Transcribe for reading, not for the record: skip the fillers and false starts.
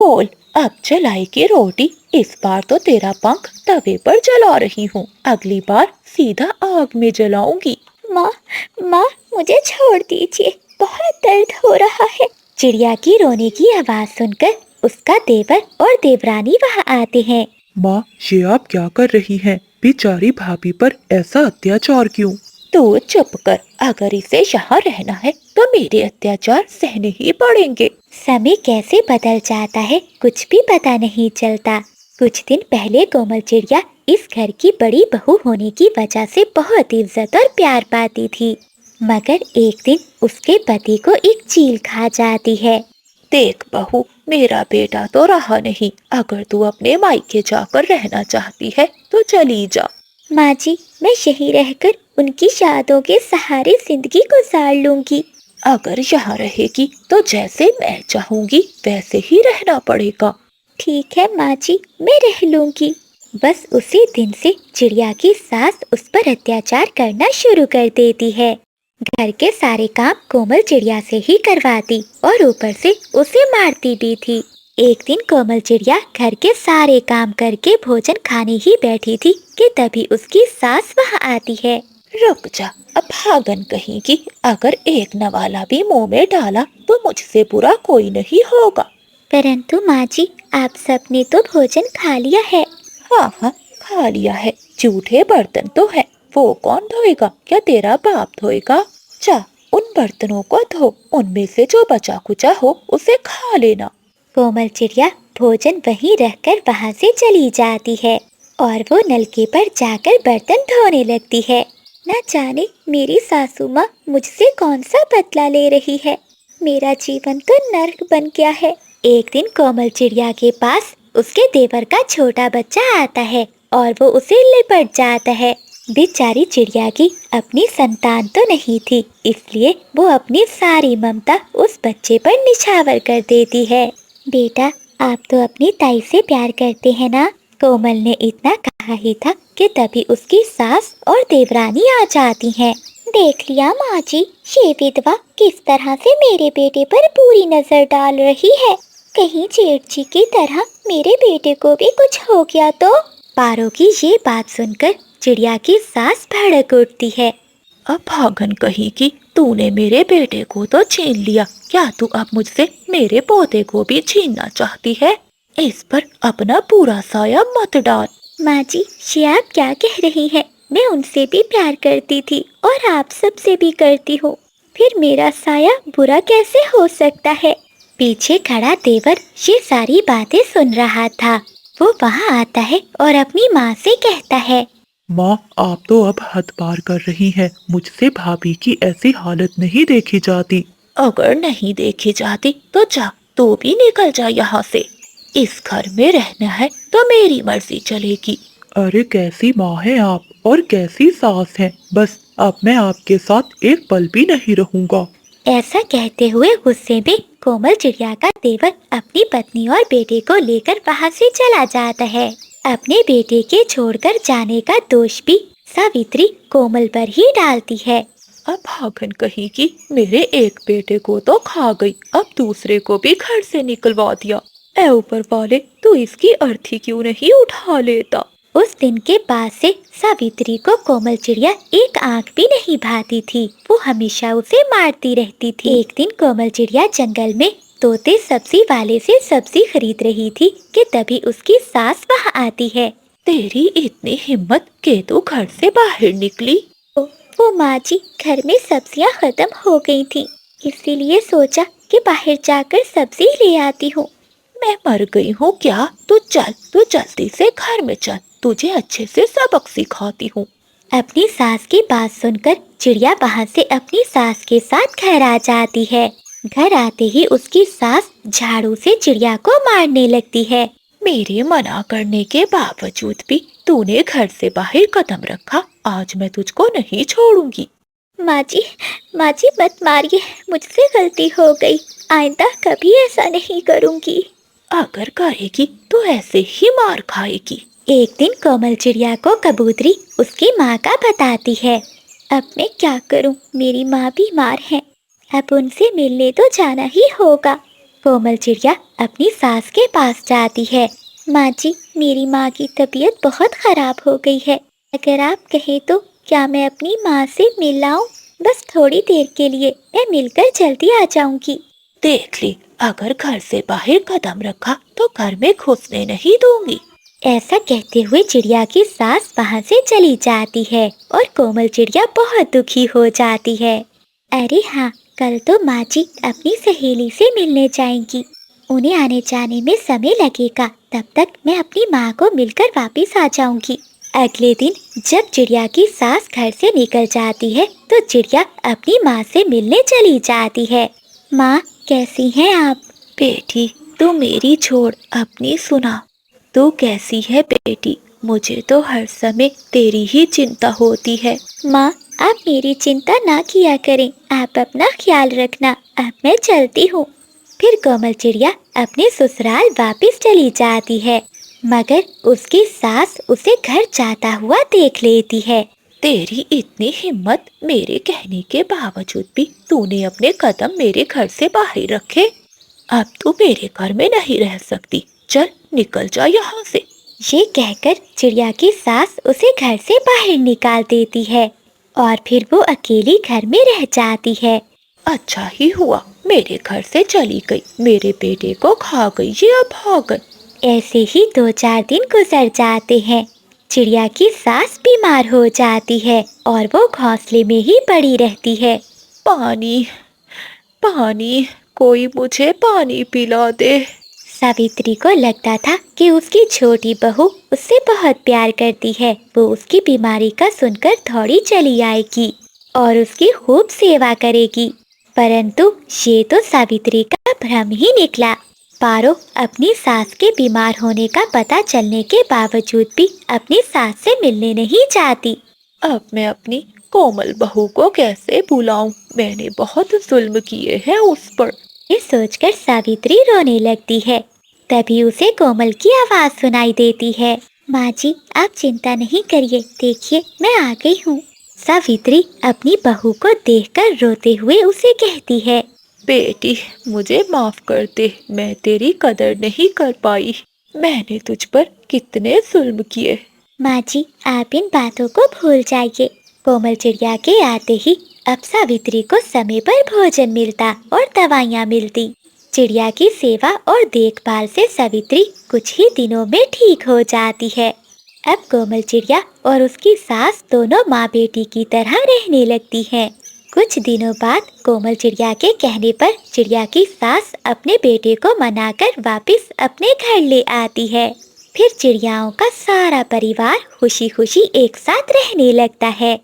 बोल, अब जलाएगी रोटी। इस बार तो तेरा पंख तवे पर जला रही हूँ, अगली बार सीधा आग में जलाऊंगी। माँ, माँ, मुझे छोड़ दीजिए, बहुत दर्द हो रहा है। चिड़िया की रोने की आवाज सुनकर उसका देवर और देवरानी वहाँ आते हैं। माँ, ये आप क्या कर रही हैं? बेचारी भाभी पर ऐसा अत्याचार क्यों? तू चुप कर, अगर इसे यहाँ रहना है तो मेरे अत्याचार सहने ही पड़ेंगे। समय कैसे बदल जाता है कुछ भी पता नहीं चलता। कुछ दिन पहले कोमल चिड़िया इस घर की बड़ी बहू होने की वजह से बहुत इज्जत और प्यार पाती थी, मगर एक दिन उसके पति को एक चील खा जाती है। देख बहू, मेरा बेटा तो रहा नहीं, अगर तू अपने मायके जाकर रहना चाहती है तो चली जा। माँ जी, मैं यहीं रहकर उनकी यादों के सहारे जिंदगी गुजार लूंगी। अगर यहाँ रहेगी तो जैसे मैं चाहूंगी वैसे ही रहना पड़ेगा। ठीक है माँ जी, मैं रह लूंगी। बस उसी दिन से चिड़िया की सास उस पर अत्याचार करना शुरू कर देती है। घर के सारे काम कोमल चिड़िया से ही करवाती और ऊपर से उसे मारती भी थी। एक दिन कोमल चिड़िया घर के सारे काम करके भोजन खाने ही बैठी थी कि तभी उसकी सास वहाँ आती है। रुक जा, अब भागन कहेगी, अगर एक नवाला भी मुंह में डाला तो मुझसे बुरा कोई नहीं होगा। परंतु माँ जी, आप सबने तो भोजन खा लिया है। हाँ हाँ, खा लिया है। जूठे बर्तन तो है, वो कौन धोएगा? क्या तेरा बाप धोएगा? जा, उन बर्तनों को धो, उनमें से जो बचा कुचा हो उसे खा लेना। कोमल चिड़िया भोजन वहीं रखकर वहाँ से चली जाती है और वो नलके पर जाकर बर्तन धोने लगती है। न जाने मेरी सासू माँ मुझसे कौन सा बदला ले रही है। मेरा जीवन तो नर्क बन गया है। एक दिन कोमल चिड़िया के पास उसके देवर का छोटा बच्चा आता है और वो उसे लिपट जाता है। बेचारी चिड़िया की अपनी संतान तो नहीं थी, इसलिए वो अपनी सारी ममता उस बच्चे पर निछावर कर देती है। बेटा, आप तो अपनी ताई से प्यार करते हैं ना? कोमल ने इतना कहा ही था कि तभी उसकी सास और देवरानी आ जाती हैं। देख लिया माँ जी, ये विधवा किस तरह से मेरे बेटे पर पूरी नजर डाल रही है। कहीं जेठ जी की तरह मेरे बेटे को भी कुछ हो गया तो? पारो की ये बात सुनकर चिड़िया की सास भड़क उठती है। अब भागन कहेगी, तूने मेरे बेटे को तो छीन लिया, क्या तू अब मुझसे मेरे पोते को भी छीनना चाहती है? इस पर अपना पूरा साया मत डाल। माँ जी, ये आप क्या कह रही हैं? मैं उनसे भी प्यार करती थी और आप सबसे भी करती हूँ, फिर मेरा साया बुरा कैसे हो सकता है? पीछे खड़ा देवर ये सारी बातें सुन रहा था। वो वहाँ आता है और अपनी माँ से कहता है, माँ, आप तो अब हद पार कर रही हैं। मुझसे भाभी की ऐसी हालत नहीं देखी जाती। अगर नहीं देखी जाती तो जा, तू भी निकल जा यहाँ से। इस घर में रहना है तो मेरी मर्जी चलेगी। अरे कैसी माँ हैं आप और कैसी सास हैं। बस अब मैं आपके साथ एक पल भी नहीं रहूंगा। ऐसा कहते हुए गुस्से में कोमल चिड़िया का देवर अपनी पत्नी और बेटे को लेकर वहाँ से चला जाता है। अपने बेटे के छोड़कर जाने का दोष भी सावित्री कोमल पर ही डालती है। अब भागन कहेगी, मेरे एक बेटे को तो खा गई, अब दूसरे को भी घर से निकलवा दिया। ऐ ऊपर वाले, तू इसकी अर्थी क्यों नहीं उठा लेता? उस दिन के बाद से सावित्री को कोमल चिड़िया एक आंख भी नहीं भाती थी। वो हमेशा उसे मारती रहती थी। एक दिन कोमल चिड़िया जंगल में तोते सब्जी वाले से सब्जी खरीद रही थी कि तभी उसकी सास वहाँ आती है। तेरी इतनी हिम्मत कि तू घर से बाहर निकली? वो माँ जी, घर में सब्जियाँ खत्म हो गई थी, इसीलिए सोचा कि बाहर जाकर सब्जी ले आती हूँ। मैं मर गई हूँ क्या? तू चल, तू जल्दी से घर में चल, तुझे अच्छे से सबक सिखाती हूँ। अपनी सास की बात सुनकर चिड़िया वहाँ से अपनी सास के साथ घर आ जाती है। घर आते ही उसकी सास झाड़ू से चिड़िया को मारने लगती है। मेरे मना करने के बावजूद भी तूने घर से बाहर कदम रखा, आज मैं तुझको नहीं छोड़ूंगी। माँ जी मत मारिए, मुझसे गलती हो गई, आइंदा कभी ऐसा नहीं करूँगी। अगर करेगी तो ऐसे ही मार खाएगी। एक दिन कोमल चिड़िया को कबूतरी उसकी माँ का बताती है। अब मैं क्या करूँ, मेरी माँ बीमार है, अब उनसे मिलने तो जाना ही होगा। कोमल चिड़िया अपनी सास के पास जाती है। माँ जी, मेरी माँ की तबीयत बहुत खराब हो गई है। अगर आप कहें तो क्या मैं अपनी माँ से मिल आऊं? बस थोड़ी देर के लिए, मैं मिलकर जल्दी आ जाऊंगी। देख ली, अगर घर से बाहर कदम रखा तो घर में घुसने नहीं दूंगी। ऐसा कहते हुए चिड़िया की सास वहाँ से चली जाती है और कोमल चिड़िया बहुत दुखी हो जाती है। अरे हाँ, कल तो माँ जी अपनी सहेली से मिलने जाएंगी। उन्हें आने जाने में समय लगेगा, तब तक मैं अपनी माँ को मिलकर वापस आ जाऊंगी। अगले दिन जब चिड़िया की सास घर से निकल जाती है तो चिड़िया अपनी माँ से मिलने चली जाती है। माँ, कैसी हैं आप? बेटी, तू मेरी छोड़ अपनी सुना। तू कैसी है बेटी? मुझे तो हर समय तेरी ही चिंता होती है। माँ, आप मेरी चिंता ना किया करें, आप अपना ख्याल रखना। अब मैं चलती हूँ। फिर कोमल चिड़िया अपने ससुराल वापस चली जाती है, मगर उसकी सास उसे घर जाता हुआ देख लेती है। तेरी इतनी हिम्मत, मेरे कहने के बावजूद भी तूने अपने कदम मेरे घर से बाहर रखे। अब तू मेरे घर में नहीं रह सकती। चल निकल जा यहाँ से। ये कहकर चिड़िया की सास उसे घर से बाहर निकाल देती है और फिर वो अकेली घर में रह जाती है। अच्छा ही हुआ मेरे घर से चली गई, मेरे बेटे को खा गई ये अभागन। ऐसे ही 2-4 दिन गुजर जाते हैं। चिड़िया की सास बीमार हो जाती है और वो घोंसले में ही पड़ी रहती है। पानी, पानी, कोई मुझे पानी पिला दे। सावित्री को लगता था कि उसकी छोटी बहू उससे बहुत प्यार करती है। वो उसकी बीमारी का सुनकर थोड़ी चली आएगी और उसकी खूब सेवा करेगी। परंतु ये तो सावित्री का भ्रम ही निकला। पारो अपनी सास के बीमार होने का पता चलने के बावजूद भी अपनी सास से मिलने नहीं चाहती। अब मैं अपनी कोमल बहू को कैसे भुलाऊं? मैंने बहुत जुल्म किए हैं उस पर। ये सोचकर सावित्री रोने लगती है। तभी उसे कोमल की आवाज सुनाई देती है। माँ जी, आप चिंता नहीं करिए, देखिए मैं आ गई हूँ। सावित्री अपनी बहू को देखकर रोते हुए उसे कहती है। बेटी, मुझे माफ कर दे, मैं तेरी कदर नहीं कर पाई। मैंने तुझ पर कितने जुल्म किए। माँ जी, आप इन बातों को भूल जाइए। कोमल चिड़िया के आते ही अब सावित्री को समय पर भोजन मिलता और दवाइयाँ मिलती। चिड़िया की सेवा और देखभाल से सावित्री कुछ ही दिनों में ठीक हो जाती है। अब कोमल चिड़िया और उसकी सास दोनों माँ बेटी की तरह रहने लगती हैं। कुछ दिनों बाद कोमल चिड़िया के कहने पर चिड़िया की सास अपने बेटे को मनाकर वापस अपने घर ले आती है। फिर चिड़ियाओं का सारा परिवार खुशी खुशी एक साथ रहने लगता है।